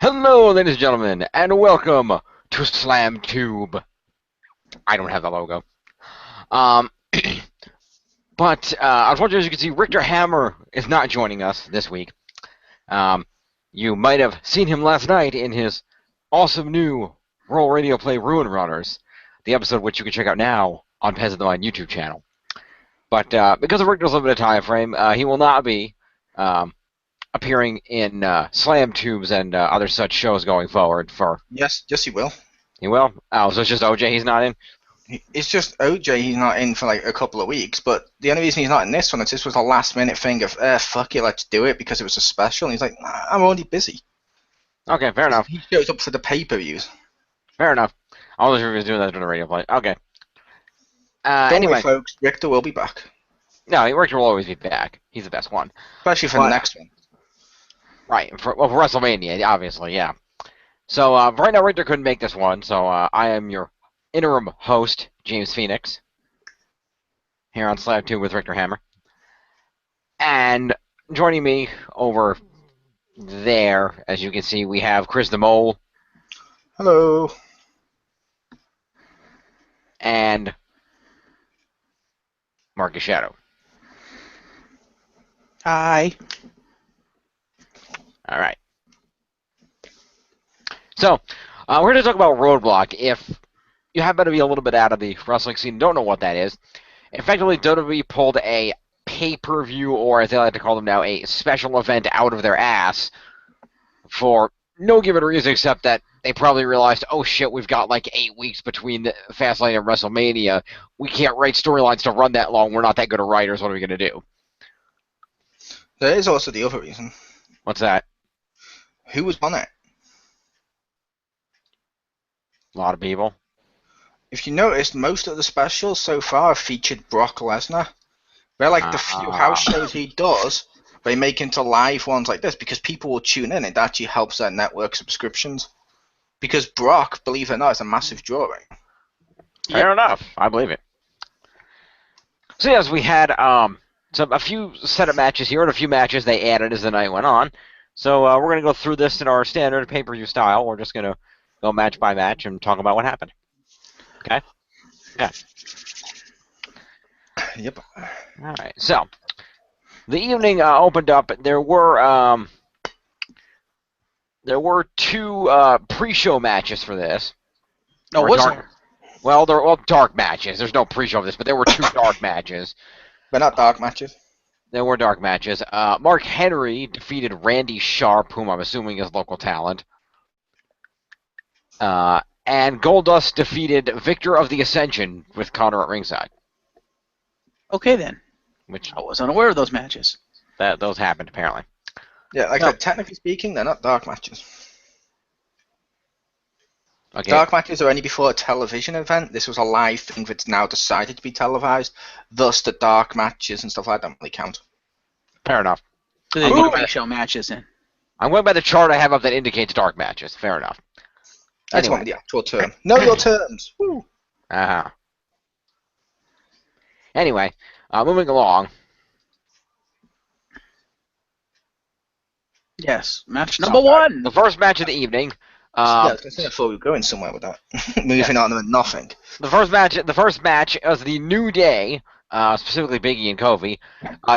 Hello, ladies and gentlemen, and welcome to Slamtube. I don't have the logo. But unfortunately, as you can see, Richter Hammer is not joining us this week. You might have seen him last night in his awesome new Roll Radio Play Ruin Runners, the episode which you can check out now on Pez of the Mind YouTube channel. But because of Richter's limited time frame, he will not be appearing in Slamtubes and other such shows going forward. Yes, he will. He will? Oh, so it's just OJ he's not in? It's just OJ he's not in for like a couple of weeks, but the only reason he's not in this one is this was a last minute thing of, fuck it, let's do it because it was a special. And he's like, nah, I'm already busy. Okay, fair enough. He shows up for the pay-per-views. Fair enough. I wasn't sure if he was doing that during the radio play. Okay. Don't worry, folks, Richter will be back. No, Richter will always be back. He's the best one. Especially for the next one. Right, for WrestleMania, obviously, yeah. So, right now, Richter couldn't make this one, so I am your interim host, James Phoenix, here on Slamtube with Richter Hammer. And joining me over there, as you can see, we have Chriz the Mole. Hello. And Marcus Shadow. Hi. All right. So, we're going to talk about Roadblock. If you happen to be a little bit out of the wrestling scene, don't know what that is. Effectively, WWE pulled a pay-per-view, or as they like to call them now, a special event out of their ass for no given reason except that they probably realized, oh shit, we've got like 8 weeks between the Fastlane and WrestleMania. We can't write storylines to run that long. We're not that good of writers. What are we going to do? There is also the other reason. What's that? Who was on it? A lot of people. If you noticed, most of the specials so far have featured Brock Lesnar. They're like the few house shows he does, they make into live ones like this because people will tune in. It actually helps their network subscriptions. Because Brock, believe it or not, is a massive drawing. Fair enough. I believe it. So yes, we had a few set of matches here and a few matches they added as the night went on. So we're going to go through this in our standard pay-per-view style. We're just going to go match by match and talk about what happened. Okay? Yeah. Yep. All right. So the evening opened up. There were two pre-show matches for this. Oh, was there? Well, they're all dark matches. There's no pre-show of this, but there were two dark matches. They're not dark matches. There were dark matches. Mark Henry defeated Randy Sharp, whom I'm assuming is local talent. And Goldust defeated Victor of the Ascension with Connor at ringside. Okay, then. Which I was unaware of those matches. Those happened, apparently. Yeah, like I said, technically speaking, they're not dark matches. Okay. Dark matches are only before a television event. This was a live thing that's now decided to be televised. Thus, the dark matches and stuff like that don't really count. Fair enough. So they do pre-show matches then. I'm going by the chart I have up that indicates dark matches. Fair enough. That's one with the actual term. Know your terms. Woo. Anyway, moving along. Yes, match number one. The first match of the evening. Yeah, I was going to say I thought we were going somewhere with that. Moving on to nothing. The first match was the New Day, specifically Biggie and Kofi,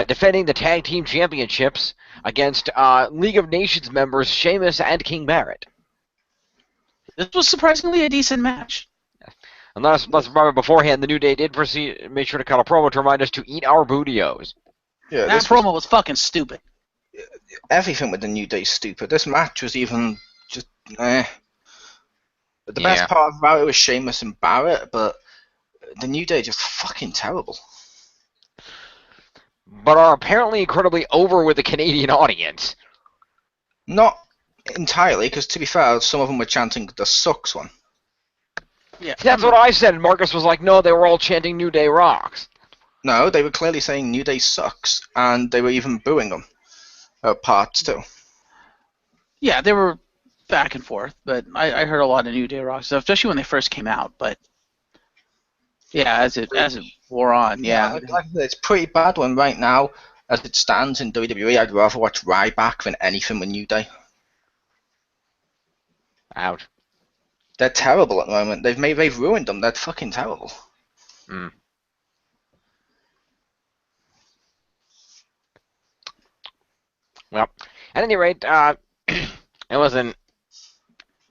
defending the Tag Team Championships against League of Nations members Sheamus and King Barrett. This was surprisingly a decent match. And let's remember beforehand, the New Day did make sure to cut a promo to remind us to eat our bootios. Yeah, that promo was fucking stupid. Everything with the New Day is stupid. This match was even just But the best part about it was Sheamus and Barrett, but the New Day just fucking terrible. But are apparently incredibly over with the Canadian audience. Not entirely, because to be fair, some of them were chanting the sucks one. Yeah, that's what I said, and Marcus was like, no, they were all chanting New Day rocks. No, they were clearly saying New Day sucks, and they were even booing them. Parts too. Yeah, they were back and forth, but I heard a lot of New Day rock stuff, especially when they first came out. But yeah, as it wore on, yeah. Like I said, it's pretty bad when right now, as it stands in WWE, I'd rather watch Ryback than anything with New Day. Ouch. They're terrible at the moment. They've ruined them. They're fucking terrible. Mm. Well, at any rate, it was an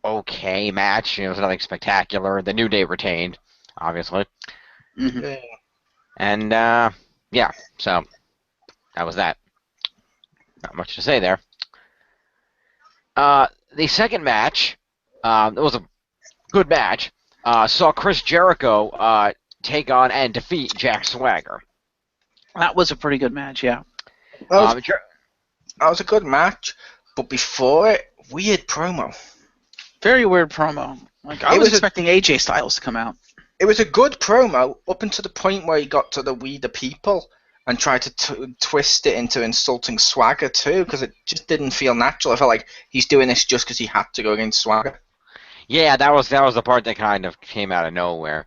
okay match. It was nothing spectacular. The New Day retained, obviously. Mm-hmm. Yeah. And, yeah, so that was that. Not much to say there. The second match, it was a good match, saw Chris Jericho take on and defeat Jack Swagger. That was a pretty good match, yeah. That was a good match, but before it, weird promo. Very weird promo. Like I was expecting AJ Styles to come out. It was a good promo up until the point where he got to the "We the People" and tried to twist it into insulting Swagger too, because it just didn't feel natural. I felt like he's doing this just because he had to go against Swagger. Yeah, that was the part that kind of came out of nowhere.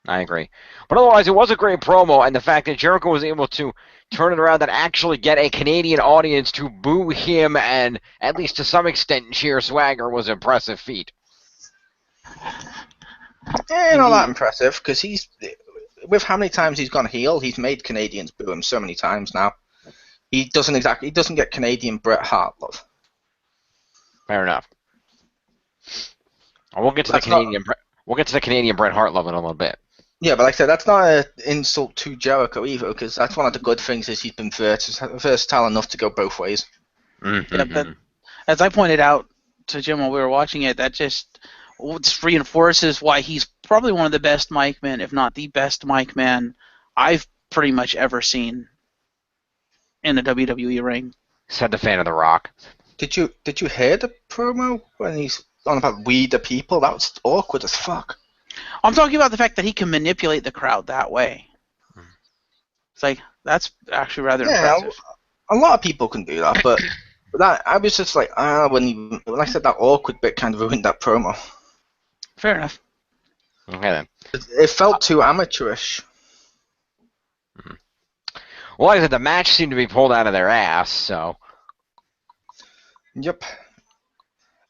I agree. But otherwise, it was a great promo, and the fact that Jericho was able to turn it around and actually get a Canadian audience to boo him and, at least to some extent, cheer Swagger was an impressive feat. Yeah, not that impressive, because with how many times he's gone heel, he's made Canadians boo him so many times now. He doesn't get Canadian Bret Hart love. Fair enough. We'll get to the Canadian Bret Hart love in a little bit. Yeah, but like I said, that's not an insult to Jericho either, because that's one of the good things is he's been versatile enough to go both ways. Mm-hmm. Yeah, but as I pointed out to Jim while we were watching it, that just reinforces why he's probably one of the best mic men, if not the best mic man I've pretty much ever seen in a WWE ring. Said the fan of The Rock. Did you hear the promo when he's on about "We the People"? That was awkward as fuck. I'm talking about the fact that he can manipulate the crowd that way. It's like, that's actually rather impressive. A lot of people can do that, but that I was just like, when I said that awkward bit kind of ruined that promo. Fair enough. Okay then. It felt too amateurish. Well, like I said, the match seemed to be pulled out of their ass, so. Yep.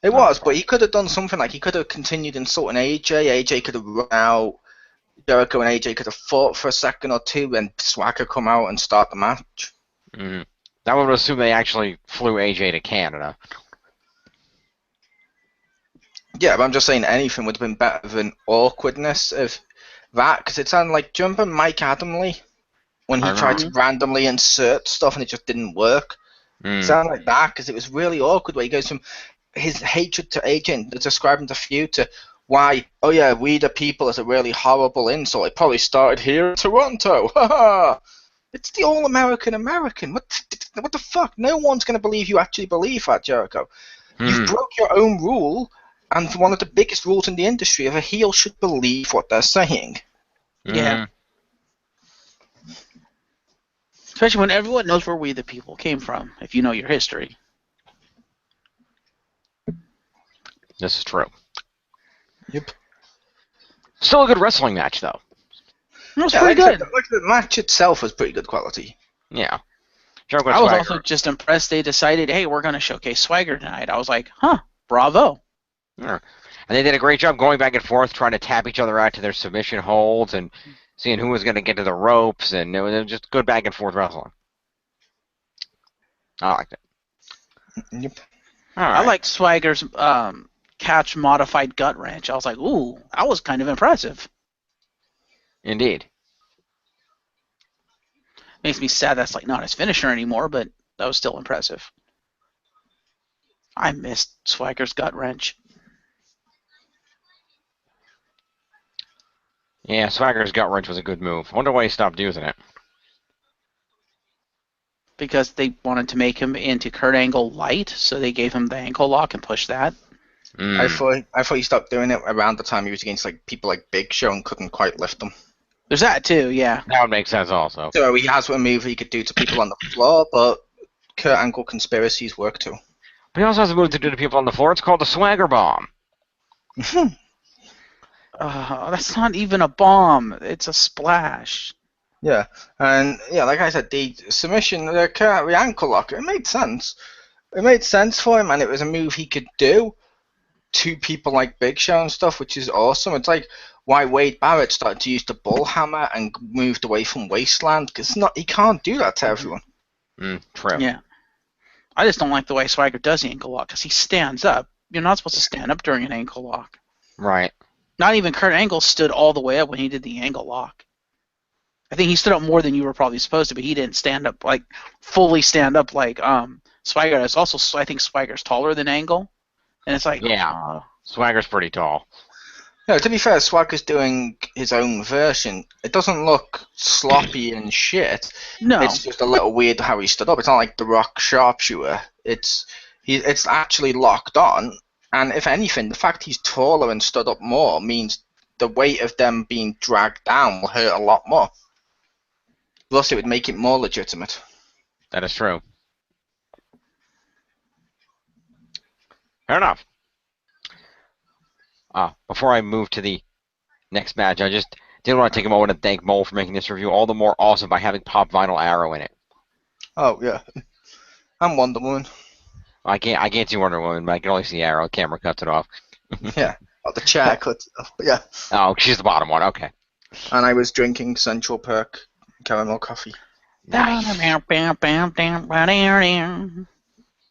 It was, but he could have done something like he could have continued insulting AJ. AJ could have run out. Jericho and AJ could have fought for a second or two, and Swagger come out and start the match. Mm-hmm. That would assume they actually flew AJ to Canada. Yeah, but I'm just saying anything would have been better than awkwardness of that, because it sounded like, do you remember Mike Adamle when he tried to randomly insert stuff and it just didn't work? It sounded like that, because it was really awkward where he goes from his hatred to AJ and describing the feud to why, oh yeah, "We the People" is a really horrible insult. It probably started here in Toronto. It's the all-American American. What the fuck? No one's going to believe you actually believe that, Jericho. You broke your own rule, and one of the biggest rules in the industry of a heel should believe what they're saying. Yeah. Especially when everyone knows where "We the People" came from, if you know your history. This is true. Yep. Still a good wrestling match, though. It was pretty good. The match itself was pretty good quality. Yeah. I was also just impressed they decided, hey, we're going to showcase Swagger tonight. I was like, bravo. Yeah. And they did a great job going back and forth, trying to tap each other out to their submission holds and seeing who was going to get to the ropes, and it was just good back and forth wrestling. I liked it. Yep. All right. I liked Swagger's catch modified gut wrench. I was like, ooh, that was kind of impressive. Indeed. Makes me sad that's like not his finisher anymore, but that was still impressive. I missed Swagger's gut wrench. Yeah, Swagger's gut wrench was a good move. I wonder why he stopped using it. Because they wanted to make him into Kurt Angle light, so they gave him the ankle lock and pushed that. I thought he stopped doing it around the time he was against like people like Big Show and couldn't quite lift them. There's that too, yeah. That would make sense also. So he has a move he could do to people on the floor, but Kurt Angle conspiracies work too. But he also has a move to do to people on the floor. It's called the Swagger Bomb. That's not even a bomb. It's a splash. Yeah, and yeah, like I said, the submission, the ankle lock, it made sense. It made sense for him, and it was a move he could do. two people like Big Show and stuff, which is awesome. It's like why Wade Barrett started to use the bull hammer and moved away from Wasteland, because he can't do that to everyone. True. Yeah. I just don't like the way Swagger does the ankle lock, because he stands up. You're not supposed to stand up during an ankle lock. Right. Not even Kurt Angle stood all the way up when he did the ankle lock. I think he stood up more than you were probably supposed to, but he didn't stand up, like, fully stand up like Swagger does. Also, I think Swagger's taller than Angle. And it's like... Yeah. Swagger's pretty tall. No, to be fair, Swagger's doing his own version. It doesn't look sloppy and shit. No. It's just a little weird how he stood up. It's not like The Rock sharpshooter. It's actually locked on. And if anything, the fact he's taller and stood up more means the weight of them being dragged down will hurt a lot more. Plus, it would make it more legitimate. That is true. Fair enough. Before I move to the next match, I just did want to take a moment to thank Mole for making this review all the more awesome by having Pop Vinyl Arrow in it. Oh, yeah. I'm Wonder Woman. I can't see Wonder Woman, but I can only see Arrow. Camera cuts it off. Yeah. Oh, the chair cuts it off. But yeah. Oh, she's the bottom one. Okay. And I was drinking Central Perk caramel coffee. Nice.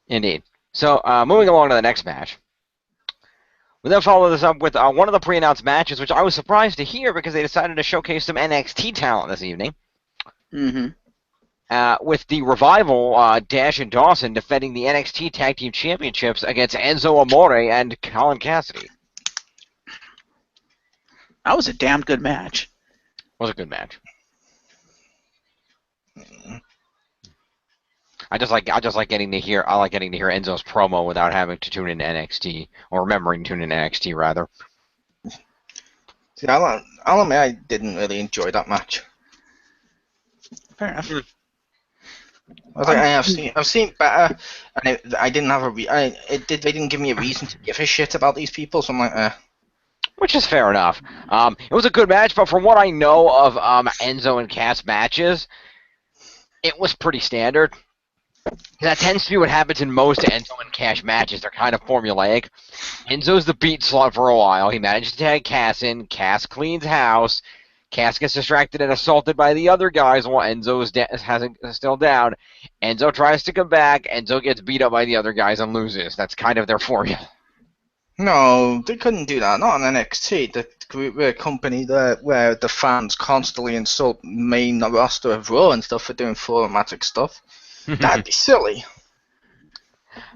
Indeed. So, moving along to the next match. We then follow this up with one of the pre-announced matches, which I was surprised to hear because they decided to showcase some NXT talent this evening. Mm-hmm. With the Revival, Dash and Dawson defending the NXT Tag Team Championships against Enzo Amore and Colin Cassidy. That was a damn good match. Was a good match. I like getting to hear Enzo's promo without having to tune into NXT, or remembering to tune into NXT rather. See, I'll admit I didn't really enjoy that match. Fair enough. I was like, I've seen better, and I didn't have they didn't give me a reason to give a shit about these people, so I'm like, Which is fair enough. It was a good match, but from what I know of Enzo and Cass matches, it was pretty standard. That tends to be what happens in most Enzo and Cass matches. They're kind of formulaic. Enzo's the beat slut for a while. He manages to tag Cass in. Cass cleans house. Cass gets distracted and assaulted by the other guys while Enzo is still down. Enzo tries to come back. Enzo gets beat up by the other guys and loses. That's kind of their formula. no, they couldn't do that. Not on NXT, the company where the fans constantly insult main roster of Raw and stuff for doing problematic stuff. That'd be silly.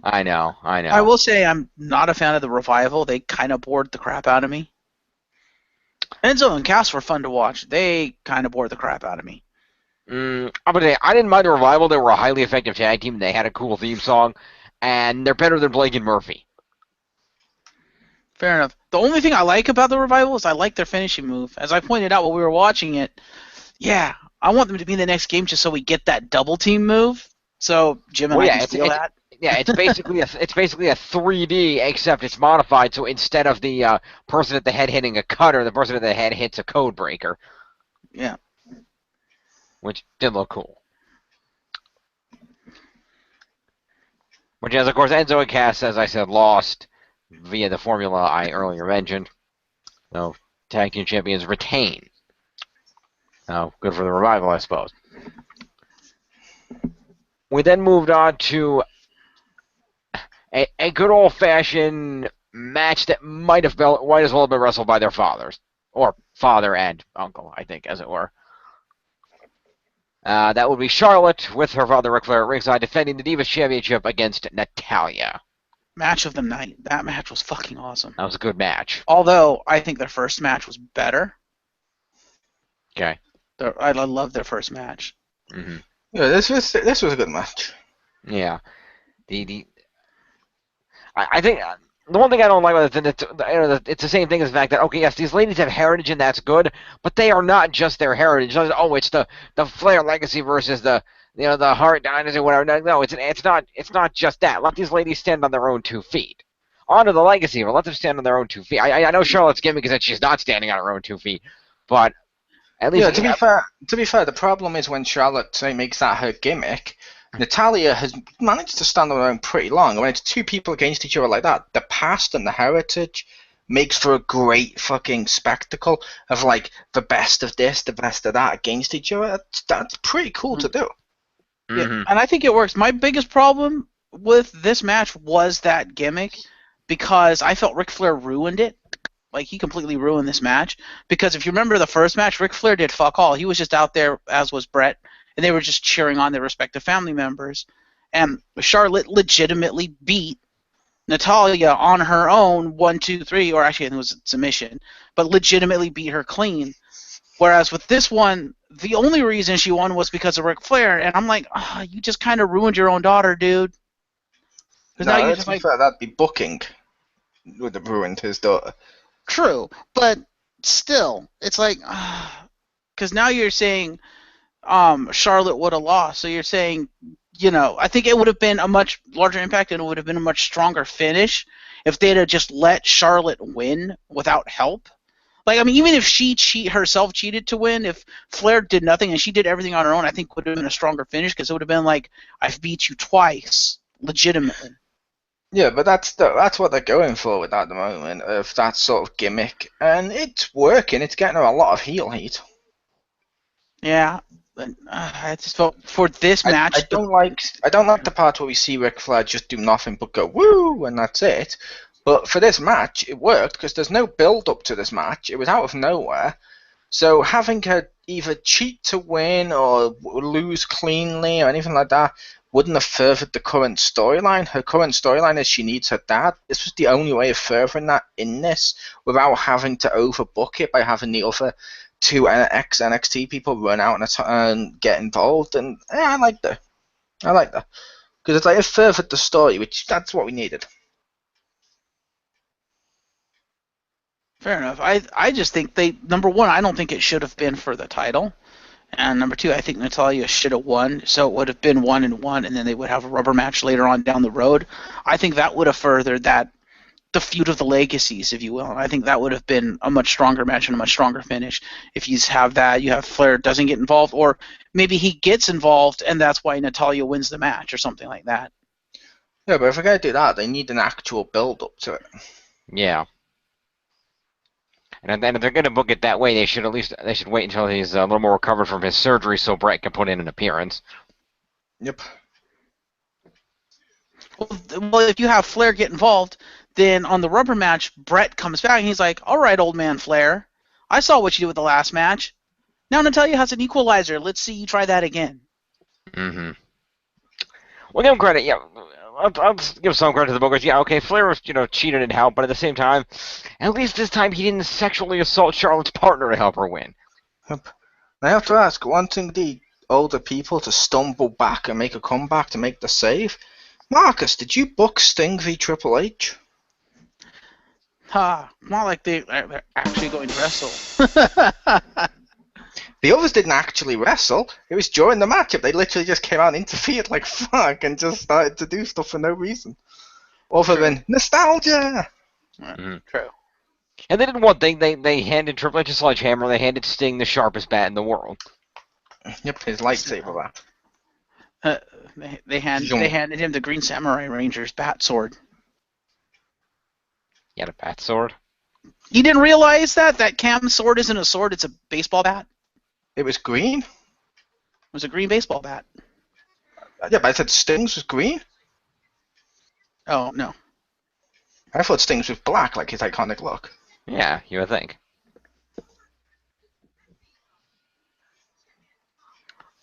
I know. I will say I'm not a fan of the Revival. They kind of bored the crap out of me. Enzo and Cass were fun to watch. They kind of bored the crap out of me. I didn't mind the Revival. They were a highly effective tag team. They had a cool theme song, and they're better than Blake and Murphy. Fair enough. The only thing I like about the Revival is I like their finishing move. As I pointed out while we were watching it, yeah, I want them to be in the next game just so we get that double team move. So Jim and I can feel that. Yeah, it's basically a 3D, except it's modified. So instead of the person at the head hitting a cutter, the person at the head hits a code breaker. Yeah. Which did look cool. Which is, of course, Enzo and Cass, as I said, lost via the formula I earlier mentioned. So, Tag Team Champions retain. Now, good for the Revival, I suppose. We then moved on to a good old-fashioned match that might as well have been wrestled by their fathers. Or father and uncle, I think, as it were. That would be Charlotte with her father Ric Flair at ringside defending the Divas Championship against Natalya. Match of the night. That match was fucking awesome. That was a good match. Although, I think their first match was better. Okay. I love their first match. Mm-hmm. Yeah, this was a good match. Yeah. I think the one thing I don't like about it is it's the same thing as the fact that, okay, yes, these ladies have heritage and that's good, but they are not just their heritage. It's the Flair legacy versus the Hart dynasty, whatever. No, it's not just that. Let these ladies stand on their own 2 feet. Honor the legacy, but let them stand on their own 2 feet. I know Charlotte's gimmick is that she's not standing on her own 2 feet, but at least to be fair, the problem is when Charlotte makes that her gimmick, Natalya has managed to stand on her own pretty long. And when it's two people against each other like that, the past and the heritage makes for a great fucking spectacle of like the best of this, the best of that against each other. That's pretty cool to do. Yeah, and I think it works. My biggest problem with this match was that gimmick because I felt Ric Flair ruined it. Like, he completely ruined this match. Because if you remember the first match, Ric Flair did fuck all. He was just out there, as was Brett, and they were just cheering on their respective family members. And Charlotte legitimately beat Natalya on her own 1, 2, 3, or actually I think it was a submission, but legitimately beat her clean. Whereas with this one, the only reason she won was because of Ric Flair, and I'm like, oh, you just kind of ruined your own daughter, dude. No, now you just like that'd be booking would have ruined his daughter. True, but still, it's like, because now you're saying Charlotte would have lost, so you're saying, I think it would have been a much larger impact and it would have been a much stronger finish if they'd have just let Charlotte win without help. Like, I mean, even if she herself cheated to win, if Flair did nothing and she did everything on her own, I think would have been a stronger finish because it would have been like, I've beat you twice, legitimately. Yeah, but that's what they're going for with that at the moment, of that sort of gimmick, and it's working. It's getting her a lot of heel heat. Yeah, I just felt for this match. I don't like the part where we see Ric Flair just do nothing but go woo, and that's it. But for this match, it worked because there's no build up to this match. It was out of nowhere. So having her either cheat to win or lose cleanly or anything like that wouldn't have furthered the current storyline. Her current storyline is she needs her dad. This was the only way of furthering that in this without having to overbook it by having the other two ex-NXT people run out and get involved. And yeah, I like that. Because it's like it furthered the story, which that's what we needed. Fair enough. I just think number one, I don't think it should have been for the title. And number two, I think Natalya should have won, so it would have been 1-1, and then they would have a rubber match later on down the road. I think that would have furthered the feud of the legacies, if you will. And I think that would have been a much stronger match and a much stronger finish. If you have that, you have Flair doesn't get involved, or maybe he gets involved, and that's why Natalya wins the match, or something like that. Yeah, but if they're going to do that, they need an actual build-up to it. Yeah. And then if they're going to book it that way, they should wait until he's a little more recovered from his surgery so Brett can put in an appearance. Yep. Well, if you have Flair get involved, then on the rubber match, Brett comes back and he's like, all right, old man Flair, I saw what you did with the last match. Now Natalya has an equalizer. Let's see you try that again. Mm-hmm. Well, give him credit, yeah. I'll give some credit to the bookers. Yeah, okay, Flair was, cheated and helped, but at the same time, at least this time he didn't sexually assault Charlotte's partner to help her win. Yep. I have to ask, wanting the older people to stumble back and make a comeback to make the save, Marcus, did you book Sting v Triple H? Not like they're actually going to wrestle. The others didn't actually wrestle. It was during the matchup. They literally just came out and interfered like fuck and just started to do stuff for no reason. Other than nostalgia. Mm-hmm. True. And they did one thing. They handed Triple H a sledgehammer. They handed Sting the sharpest bat in the world. Yep, his lightsaber bat. They handed him the Green Samurai Ranger's bat sword. He had a bat sword? You didn't realize that Cam's sword isn't a sword, it's a baseball bat? It was green? It was a green baseball bat. Yeah, but I said Sting's was green? Oh, no. I thought Sting's was black, like his iconic look. Yeah, you would think.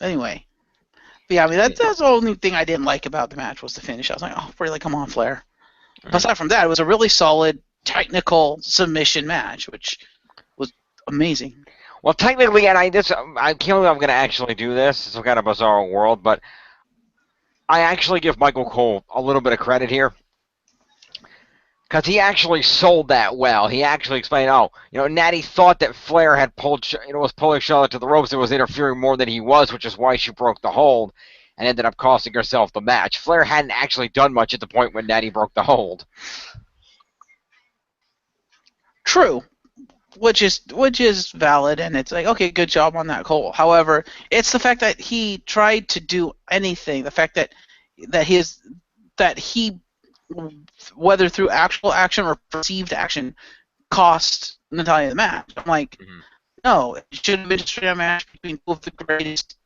Anyway. But yeah, I mean, that's the only thing I didn't like about the match was the finish. I was like, oh, really, come on, Flair. But aside from that, it was a really solid, technical submission match, which was amazing. Well, technically, and I can't believe I'm going to actually do this. It's kind of a bizarre world, but I actually give Michael Cole a little bit of credit here. Because he actually sold that well. He actually explained, Natty thought that Flair had was pulling Charlotte to the ropes and was interfering more than he was, which is why she broke the hold and ended up costing herself the match. Flair hadn't actually done much at the point when Natty broke the hold. True. which is valid, and it's like, okay, good job on that, Cole. However, it's the fact that he tried to do anything, the fact that he, whether through actual action or perceived action, cost Natalya the match. I'm like, no, it should have been a straight match between two of the greatest,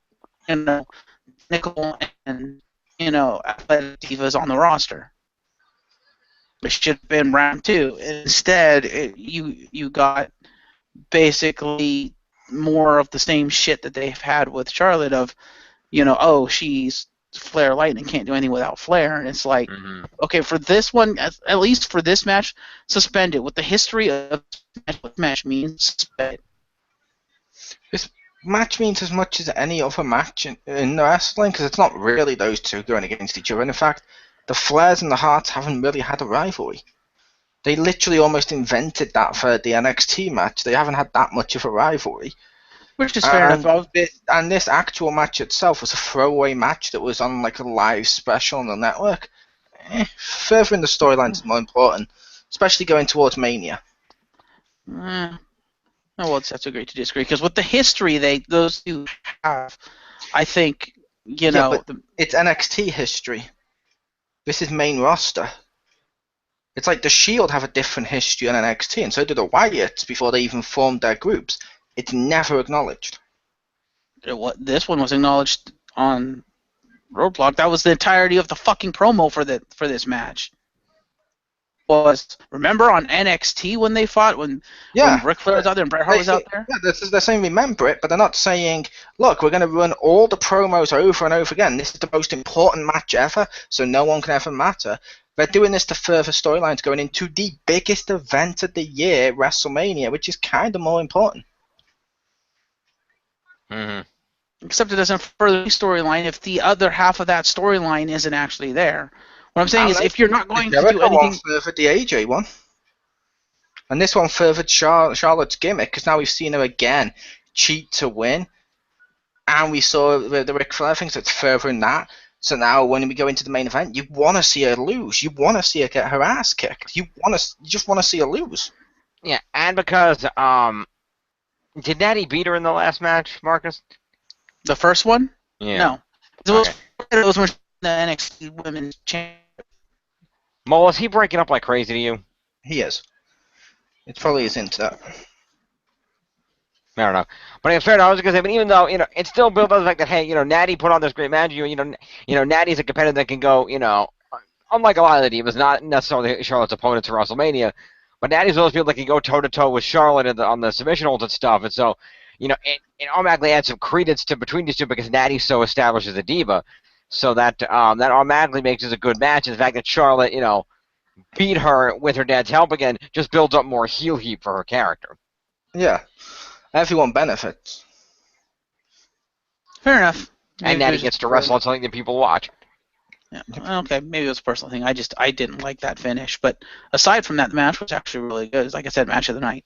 nickel and athletic divas on the roster. It should have been round 2. Instead, you got basically more of the same shit that they've had with Charlotte of, she's Flair Lightning, can't do anything without Flair. And it's like, okay, for this one, at least for this match, suspend it. With the history of what match means, suspend it. This match means as much as any other match in wrestling, because it's not really those two going against each other. And in fact, the Flairs and the Hearts haven't really had a rivalry. They literally almost invented that for the NXT match. They haven't had that much of a rivalry. Which is fair enough. And this actual match itself was a throwaway match that was on like a live special on the network. Furthering the storyline is more important, especially going towards Mania. Oh, well, that's agree to disagree. Because with the history those two have, I think, it's NXT history. This is main roster. It's like the Shield have a different history on NXT, and so do the Wyatts before they even formed their groups. It's never acknowledged. This one was acknowledged on Roadblock. That was the entirety of the fucking promo for this match. Remember on NXT when they fought when Ric Flair was out there and Bret Hart was out there? Yeah, they're saying remember it, but they're not saying, look, we're going to run all the promos over and over again. This is the most important match ever, so no one can ever matter. They're doing this to further storylines going into the biggest event of the year, WrestleMania, which is kind of more important. Except it doesn't further the storyline if the other half of that storyline isn't actually there. What I'm saying is, if you're not going to do anything, furthered the AJ one, and this one furthered Charlotte's gimmick because now we've seen her again cheat to win, and we saw the Ric Flair thing, so it's furthering that. So now when we go into the main event, you want to see her lose. You want to see her get her ass kicked. You just want to see her lose. Yeah, and because did Natty beat her in the last match, Marcus? The first one? Yeah. No. It was when the NXT Women's Championship. Mole, is he breaking up like crazy to you? He is. It probably is into that. I don't know. But in fairness, I was going to say, but even though, it still built on the fact that, hey, Natty put on this great match, Natty's a competitor that can go, unlike a lot of the divas, not necessarily Charlotte's opponents at WrestleMania, but Natty's one of those people that can go toe-to-toe with Charlotte on the submission holds and stuff, and so, it automatically adds some credence to between these two because Natty's so established as a diva, so that automatically makes it a good match, and the fact that Charlotte, beat her with her dad's help again just builds up more heel heat for her character. Yeah. Everyone benefits. Fair enough. And Natty gets to wrestle on something that people watch. Yeah. Okay, maybe it was a personal thing. I didn't like that finish, but aside from that, the match was actually really good. Like I said, match of the night.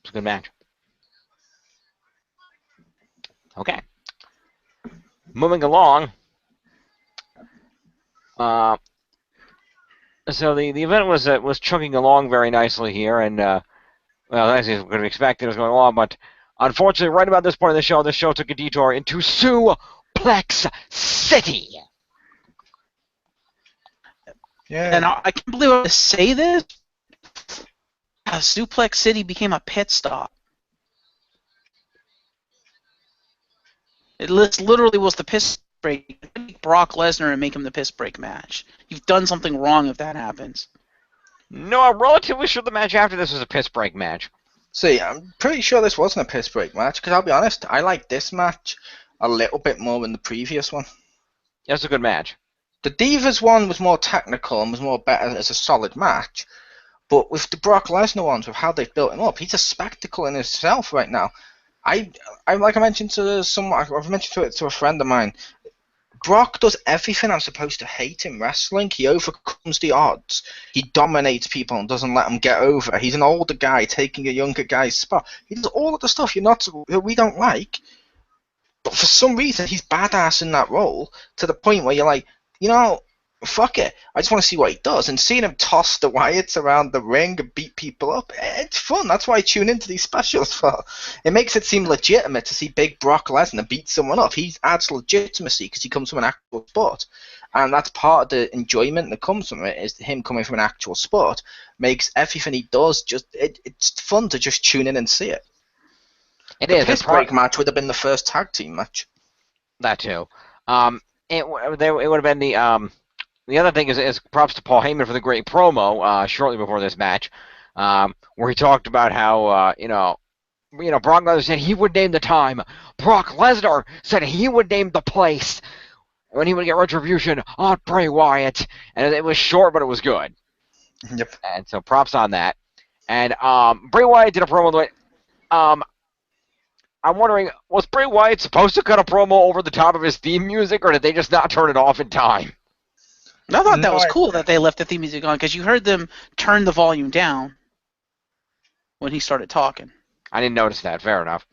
It's a good match. Okay. Moving along. So the event was chugging along very nicely here, and well, as you could have expected, it was going along, but unfortunately, right about this point in the show took a detour into Suplex City. Yeah. And I can't believe I have to say this. Suplex City became a pit stop. It literally was the piss break. Take Brock Lesnar and make him the piss break match. You've done something wrong if that happens. No, I'm relatively sure the match after this was a piss break match. See, I'm pretty sure this wasn't a piss break match, because I'll be honest, I like this match a little bit more than the previous one. Yeah, it's a good match. The Divas one was more technical and was more better as a solid match, but with the Brock Lesnar ones, with how they've built him up, he's a spectacle in himself right now. I like I mentioned to someone, I've mentioned it to a friend of mine, Brock does everything I'm supposed to hate in wrestling. He overcomes the odds. He dominates people and doesn't let them get over. He's an older guy taking a younger guy's spot. He does all of the stuff we don't like. But for some reason, he's badass in that role to the point where you're like, fuck it. I just want to see what he does. And seeing him toss the Wyatts around the ring and beat people up, it's fun. That's why I tune into these specials for. It makes it seem legitimate to see big Brock Lesnar beat someone up. He adds legitimacy because he comes from an actual sport. And that's part of the enjoyment that comes from it, is him coming from an actual sport. Makes everything he does it's fun to just tune in and see it. The piss break match would have been the first tag team match. That too. It would have been the other thing is props to Paul Heyman for the great promo shortly before this match, where he talked about how Brock Lesnar said he would name the time. Brock Lesnar said he would name the place when he would get retribution on Bray Wyatt, and it was short, but it was good. Yep. And so props on that. And Bray Wyatt did a promo the way. I'm wondering, was Bray Wyatt supposed to cut a promo over the top of his theme music, or did they just not turn it off in time? I thought that was cool that they left the theme music on, because you heard them turn the volume down when he started talking. I didn't notice that. Fair enough.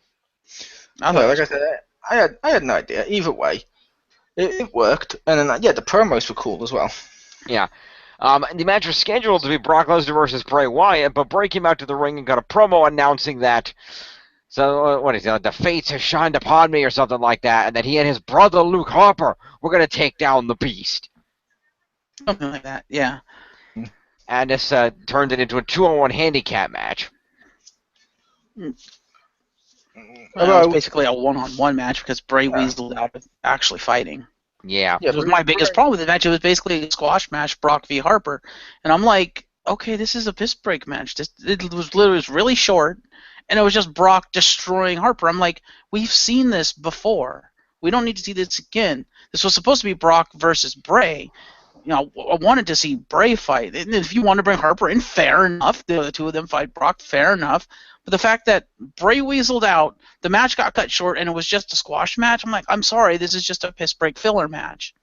Like I said, I had no idea. Either way, it worked, and then the promos were cool as well. Yeah. The match was scheduled to be Brock Lesnar versus Bray Wyatt, but Bray came out to the ring and got a promo announcing that. So what is it? The fates have shined upon me, or something like that, and that he and his brother Luke Harper were going to take down the Beast. Something like that, yeah. And this turned it into a 2-on-1 handicap match. Well, it was basically a 1-on-1 match because Bray weaseled out of actually fighting. Yeah. It was my biggest problem with the match. It was basically a squash match, Brock v. Harper. And I'm like, okay, this is a piss break match. It was really short, and it was just Brock destroying Harper. I'm like, we've seen this before. We don't need to see this again. This was supposed to be Brock versus Bray. I wanted to see Bray fight. And if you want to bring Harper in, fair enough. The two of them fight Brock, fair enough. But the fact that Bray weaseled out, the match got cut short, and it was just a squash match, I'm like, I'm sorry, this is just a piss break filler match.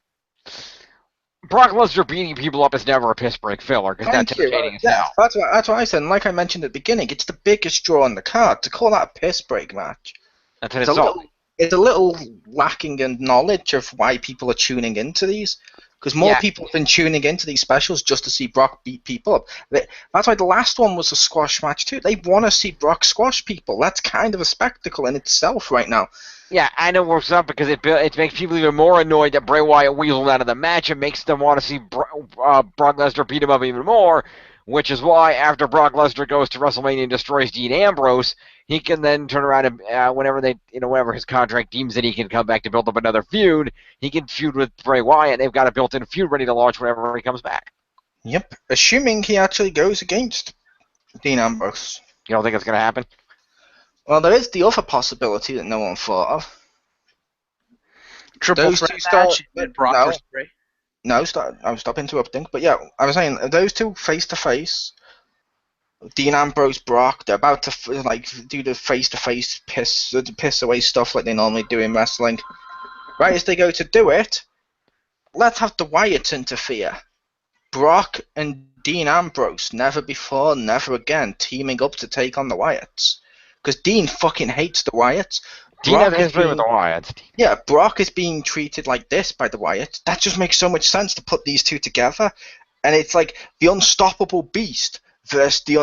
Brock Lesnar beating people up is never a piss break filler, because that's entertaining as hell. That's what I said. And like I mentioned at the beginning, it's the biggest draw on the card. To call that a piss break match, that's what it's all. It's a little lacking in knowledge of why people are tuning into these. Because more people have been tuning into these specials just to see Brock beat people up. That's why the last one was a squash match too. They want to see Brock squash people. That's kind of a spectacle in itself right now. Yeah, and it works out because it makes people even more annoyed that Bray Wyatt weaseled out of the match. It makes them want to see Brock Lesnar beat him up even more, which is why after Brock Lesnar goes to WrestleMania and destroys Dean Ambrose, he can then turn around and whenever his contract deems that he can come back to build up another feud, he can feud with Bray Wyatt. They've got a built-in feud ready to launch whenever he comes back. Yep, assuming he actually goes against Dean Ambrose. You don't think it's going to happen? Well, there is the other possibility that no one thought of. Triple threat match with Brock versus Bray. No, stop interrupting. But yeah, I was saying those two face-to-face. Dean Ambrose, Brock, they're about to do the face-to-face piss away stuff like they normally do in wrestling. Right as they go to do it, let's have the Wyatts interfere. Brock and Dean Ambrose, never before, never again, teaming up to take on the Wyatts. Because Dean fucking hates the Wyatts. Dean has history with the Wyatts. Yeah, Brock is being treated like this by the Wyatts. That just makes so much sense to put these two together. And it's like the Unstoppable Beast versus the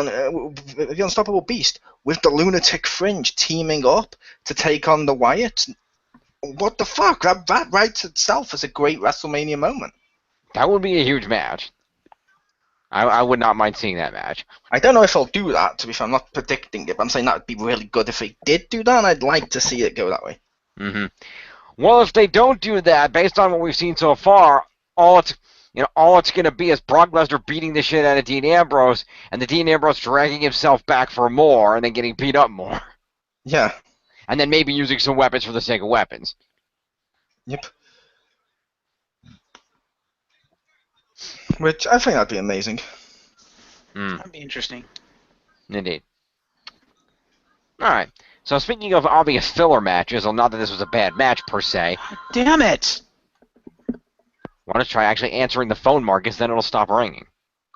Unstoppable Beast with the Lunatic Fringe teaming up to take on the Wyatts. What the fuck? That writes itself as a great WrestleMania moment. That would be a huge match. I would not mind seeing that match. I don't know if I'll do that, to be fair. I'm not predicting it, but I'm saying that would be really good if they did do that, and I'd like to see it go that way. Mm-hmm. Well, if they don't do that, based on what we've seen so far, all it's going to be is Brock Lesnar beating the shit out of Dean Ambrose, and the Dean Ambrose dragging himself back for more, and then getting beat up more. Yeah. And then maybe using some weapons for the sake of weapons. Yep. Which I think that'd be amazing. That'd be interesting. Indeed. Alright. So speaking of obvious filler matches, well, not that this was a bad match per se. Damn it! Why don't you try actually answering the phone, Marcus, then it'll stop ringing.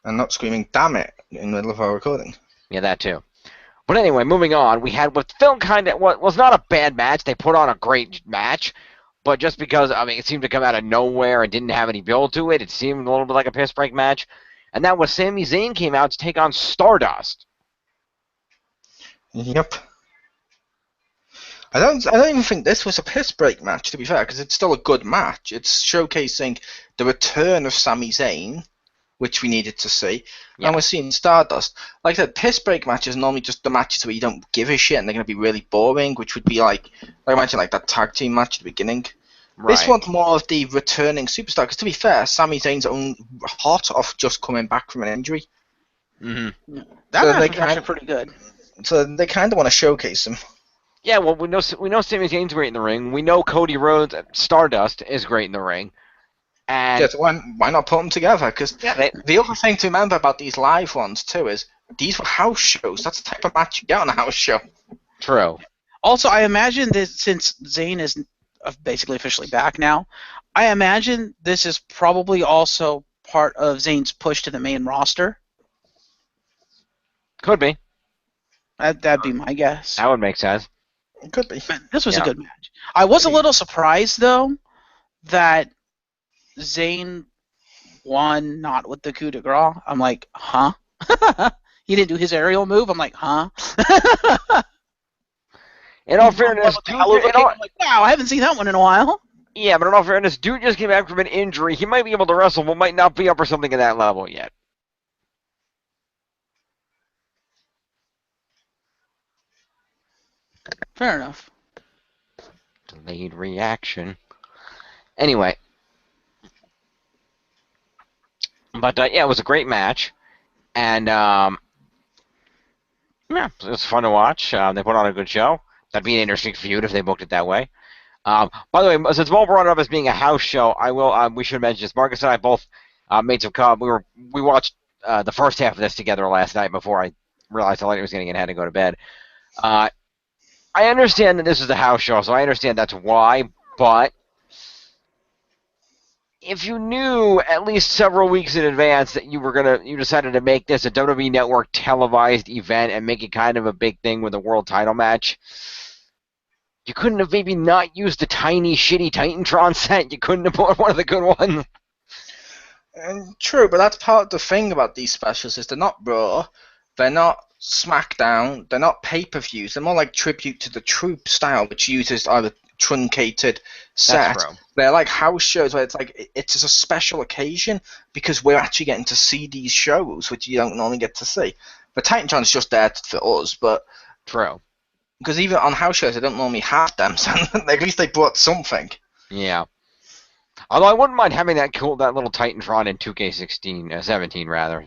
And not screaming, damn it, in the middle of our recording. Yeah, that too. But anyway, moving on, we had what felt kind of was not a bad match. They put on a great match, but just because, I mean, it seemed to come out of nowhere and didn't have any build to it, it seemed a little bit like a piss break match. And that was Sami Zayn came out to take on Stardust. Yep. I don't even think this was a piss break match, to be fair, because it's still a good match. It's showcasing the return of Sami Zayn, which we needed to see, and we're seeing Stardust. Like I said, piss break matches are normally just the matches where you don't give a shit and they're going to be really boring, which would be like I mentioned, like that tag team match at the beginning. Right. This one's more of the returning superstar, because to be fair, Sami Zayn's own hot off just coming back from an injury. Mm-hmm. That match was actually pretty good. So they kind of want to showcase him. Yeah, well, we know Sami Zayn's great in the ring. We know Cody Rhodes, Stardust, is great in the ring. And yeah, so why not put them together? Because the other thing to remember about these live ones, too, is these were house shows. That's the type of match you get on a house show. True. Also, I imagine that since Zayn is basically officially back now, I imagine this is probably also part of Zayn's push to the main roster. Could be. That'd be my guess. That would make sense. It could be. But this was a good match. I was a little surprised, though, that Zayn won not with the coup de grace. I'm like, huh? He didn't do his aerial move? I'm like, huh? In all fairness, I'm like, wow, I haven't seen that one in a while. Yeah, but in all fairness, dude just came back from an injury. He might be able to wrestle, but might not be up for something at that level yet. Fair enough. Delayed reaction. Anyway. But, yeah, it was a great match. And, yeah, it was fun to watch. They put on a good show. That'd be an interesting feud if they booked it that way. By the way, since Mo brought it up as being a house show, we should mention this. Marcus and I both made some we watched the first half of this together last night before I realized how late it was getting and had to go to bed. I understand that this is a house show, so I understand that's why, but if you knew at least several weeks in advance that you decided to make this a WWE Network televised event and make it kind of a big thing with a world title match, you couldn't have maybe not used the tiny, shitty Titantron set. You couldn't have put one of the good ones. True, but that's part of the thing about these specials is they're not Raw, they're not SmackDown, they're not pay-per-views. They're more like tribute to the Troop style, which uses either truncated set. They're like house shows where it's like it's just a special occasion because we're actually getting to see these shows, which you don't normally get to see. But Titantron's just there for us, but true. Because even on house shows, they don't normally have them, so at least they brought something. Yeah. Although I wouldn't mind having that little Titantron in 2K16, 17 rather.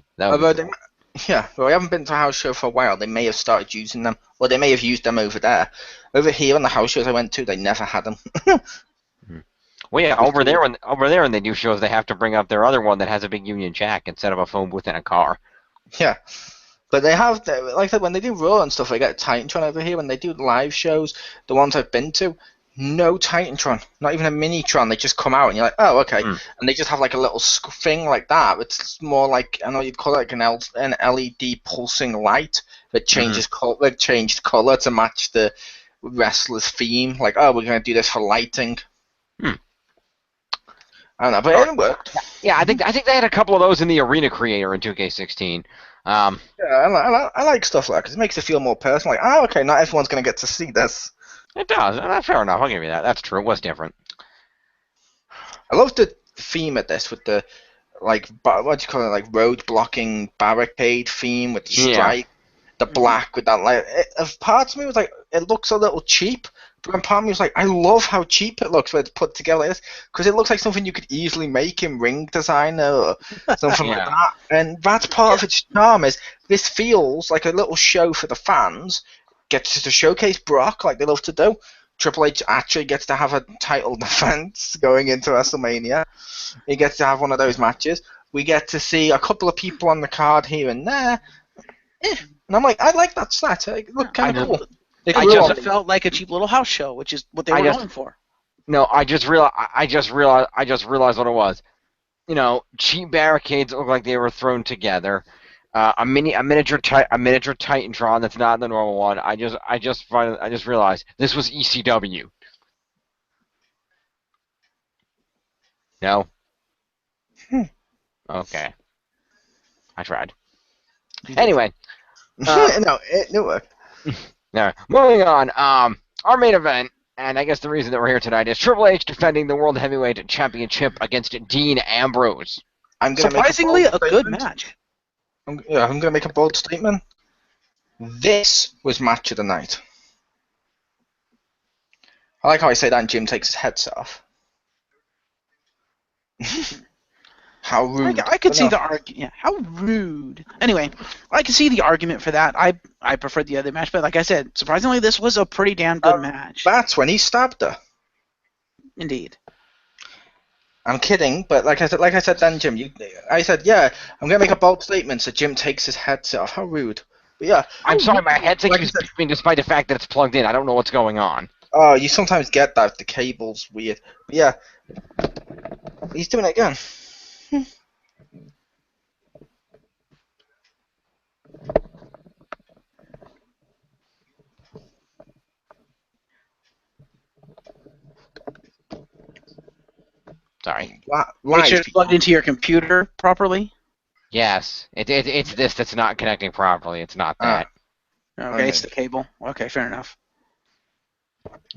Yeah, well, we haven't been to a house show for a while. They may have started using them, or they may have used them over there. Over here on the house shows I went to, they never had them. Well, yeah, over there when they do shows, they have to bring up their other one that has a big Union Jack instead of a phone booth in a car. Yeah. But they have, like when they do Raw and stuff, they get Titantron over here. When they do live shows, the ones I've been to, no Titantron, not even a Minitron. They just come out and you're like, oh, okay. And they just have like a little thing like that. It's more like, I know you'd call it like an LED pulsing light that changes changed color to match the wrestler's theme. Like, oh, we're going to do this for lighting. I don't know, but it worked. Yeah, I think they had a couple of those in the Arena Creator in 2K16. Yeah, I like stuff like that because it makes it feel more personal. Like, oh, okay, not everyone's going to get to see this. It does. Fair enough. I'll give you that. That's true. It was different. I love the theme of this with the, like, what do you call it, like, road blocking barricade theme with the stripe, the black with that light. Part of me was like, it looks a little cheap, but then part of me was like, I love how cheap it looks when it's put together like this because it looks like something you could easily make in Ring Designer or something like that. And that's part of its charm is this feels like a little show for the fans. Gets to showcase Brock like they love to do. Triple H actually gets to have a title defense going into WrestleMania. He gets to have one of those matches. We get to see a couple of people on the card here and there. And I'm like, I like that set. It looked kind of cool. It just felt like a cheap little house show, which is what they were going for. No, I just realized what it was. You know, cheap barricades look like they were thrown together. A miniature Titantron that's not the normal one. I just realized this was ECW. No? Hmm. Okay. I tried. Anyway. No, it worked. Now, moving on. Our main event, and I guess the reason that we're here tonight, is Triple H defending the World Heavyweight Championship against Dean Ambrose. I'm gonna Surprisingly, make a good match. I'm gonna make a bold statement. This was match of the night. I like how I say that and Jim takes his headset off. How rude. I could see the argument. Yeah, how rude. Anyway, I can see the argument for that. I preferred the other match, but like I said, surprisingly, this was a pretty damn good match. That's when he stabbed her. Indeed. I'm kidding, but like I said then, Jim, I said, yeah, I'm gonna make a bold statement, so Jim takes his headset off. How rude. But yeah. I'm sorry, my headset keeps beeping despite the fact that it's plugged in. I don't know what's going on. Oh, you sometimes get that. The cable's weird. But yeah. He's doing it again. Sorry. Make sure it's plugged into your computer properly. Yes. It's this that's not connecting properly. It's not that. Okay, it's the cable. Okay, fair enough.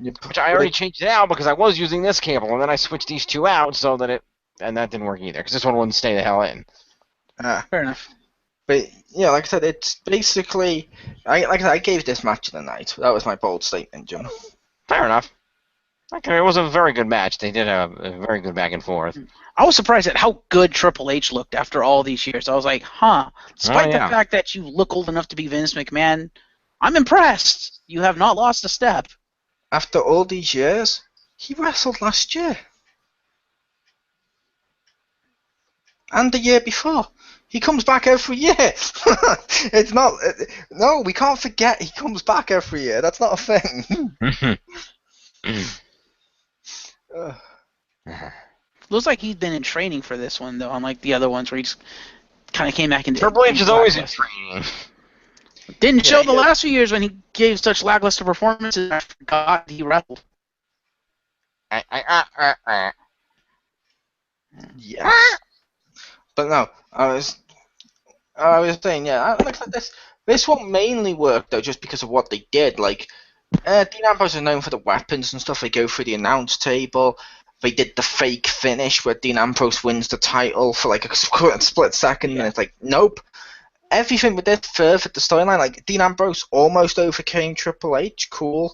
Which I already changed it out because I was using this cable, and then I switched these two out so that and that didn't work either because this one wouldn't stay the hell in. Fair enough. But yeah, like I said, it's basically I gave this match of the night. That was my bold statement, Jim. Fair enough. Okay, it was a very good match. They did a very good back and forth. I was surprised at how good Triple H looked after all these years. I was like, despite the fact that you look old enough to be Vince McMahon, I'm impressed. You have not lost a step. After all these years, he wrestled last year. And the year before. He comes back every year. It's not... No, we can't forget he comes back every year. That's not a thing. Looks like he's been in training for this one, though, unlike the other ones where he just kind of came back into... Triple H is always in training. Didn't show the last few years when he gave such lackluster performances. I forgot he wrestled. Yeah. But no, I was saying, yeah, like this one mainly worked though just because of what they did. Like, Dean Ambrose is known for the weapons and stuff. They go through the announce table. They did the fake finish where Dean Ambrose wins the title for like a split second, and it's like, nope. Everything with this furthered the storyline. Like, Dean Ambrose almost overcame Triple H. Cool.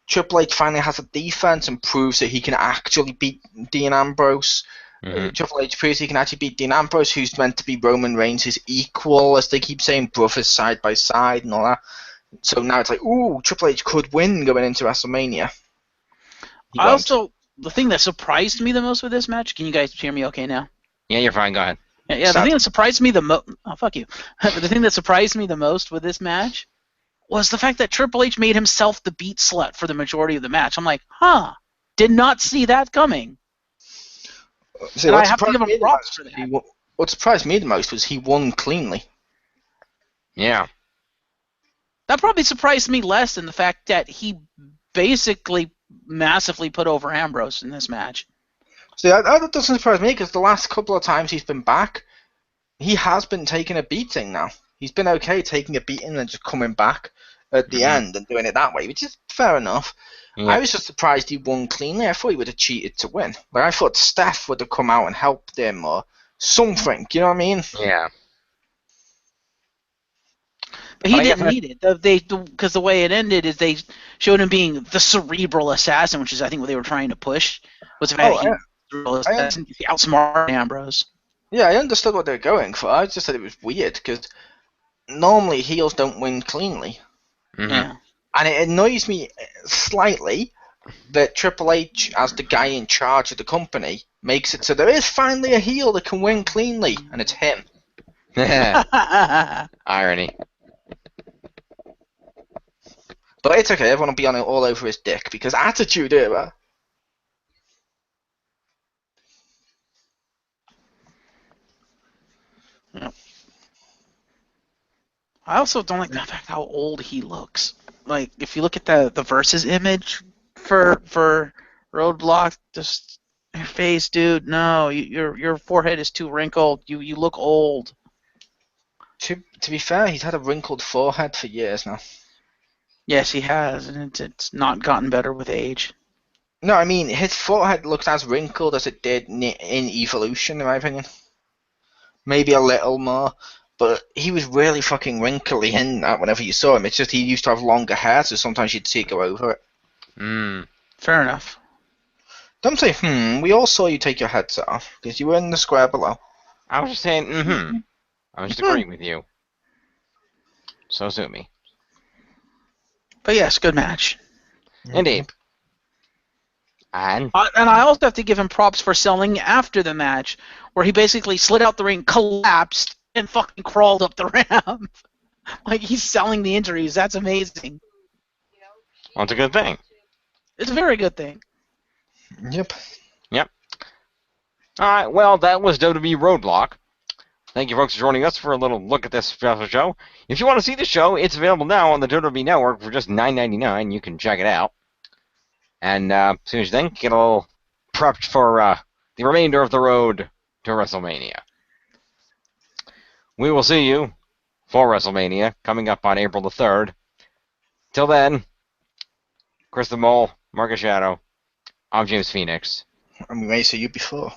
Triple H finally has a defense and proves that he can actually beat Dean Ambrose. Triple H proves he can actually beat Dean Ambrose, who's meant to be Roman Reigns' equal, as they keep saying, brothers side by side and all that. So now it's like, ooh, Triple H could win going into WrestleMania. The thing that surprised me the most with this match, can you guys hear me okay now? Yeah, you're fine. Go ahead. Yeah, the thing that surprised me the most... Oh, fuck you. The thing that surprised me the most with this match was the fact that Triple H made himself the beat slut for the majority of the match. I'm like, did not see that coming. See, and I have to give him props for that. What surprised me the most was he won cleanly. Yeah. That probably surprised me less than the fact that he basically massively put over Ambrose in this match. See, that doesn't surprise me because the last couple of times he's been back, he has been taking a beating now. He's been okay taking a beating and just coming back at the end and doing it that way, which is fair enough. Yeah. I was just surprised he won cleanly. I thought he would have cheated to win. Like, I thought Steph would have come out and helped him or something. You know what I mean? Yeah. But he didn't need it. Because the way it ended is they showed him being the cerebral assassin, which is, I think, what they were trying to push. Was the fact he outsmarted Ambrose. Yeah, I understood what they were going for. I just said it was weird because normally heels don't win cleanly. Yeah. And it annoys me slightly that Triple H, as the guy in charge of the company, makes it so there is finally a heel that can win cleanly, and it's him. Irony. But it's okay, everyone will be on it all over his dick, because attitude era. Yep. I also don't like the fact how old he looks. Like, if you look at the Versus image for Roadblock, just your face, dude. No, your forehead is too wrinkled. You look old. To be fair, he's had a wrinkled forehead for years now. Yes, he has, and it's not gotten better with age. No, I mean, his forehead looks as wrinkled as it did in Evolution, in my opinion. Maybe a little more, but he was really fucking wrinkly in that whenever you saw him. It's just he used to have longer hair, so sometimes you'd see it go over it. Fair enough. Don't say, we all saw you take your headset off, because you were in the square below. I was just saying, I was just agreeing with you. So sue me. But yes, good match. Indeed. And I also have to give him props for selling after the match, where he basically slid out the ring, collapsed, and fucking crawled up the ramp. Like, he's selling the injuries. That's amazing. well, it's a good thing. It's a very good thing. Yep. All right, well, that was WWE Roadblock. Thank you, folks, for joining us for a little look at this special show. If you want to see the show, it's available now on the WWE Network for just $9.99. You can check it out. And as soon as you think, get a little prepped for the remainder of the road to WrestleMania. We will see you for WrestleMania coming up on April the 3rd. Till then, Chriz the Mole, Marcus Shadow, I'm James Phoenix. And we may see you before.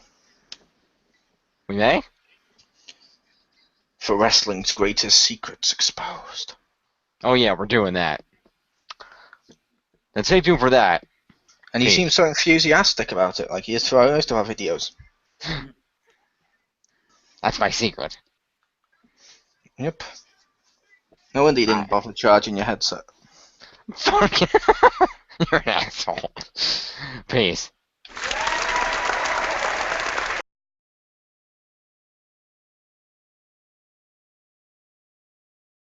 We may? For wrestling's greatest secrets exposed. Oh yeah, we're doing that. Then stay tuned for that. And he seems so enthusiastic about it, like he is for most of our videos. That's my secret. Yep. No wonder you didn't bother charging your headset. Fuck. You're an asshole. Peace.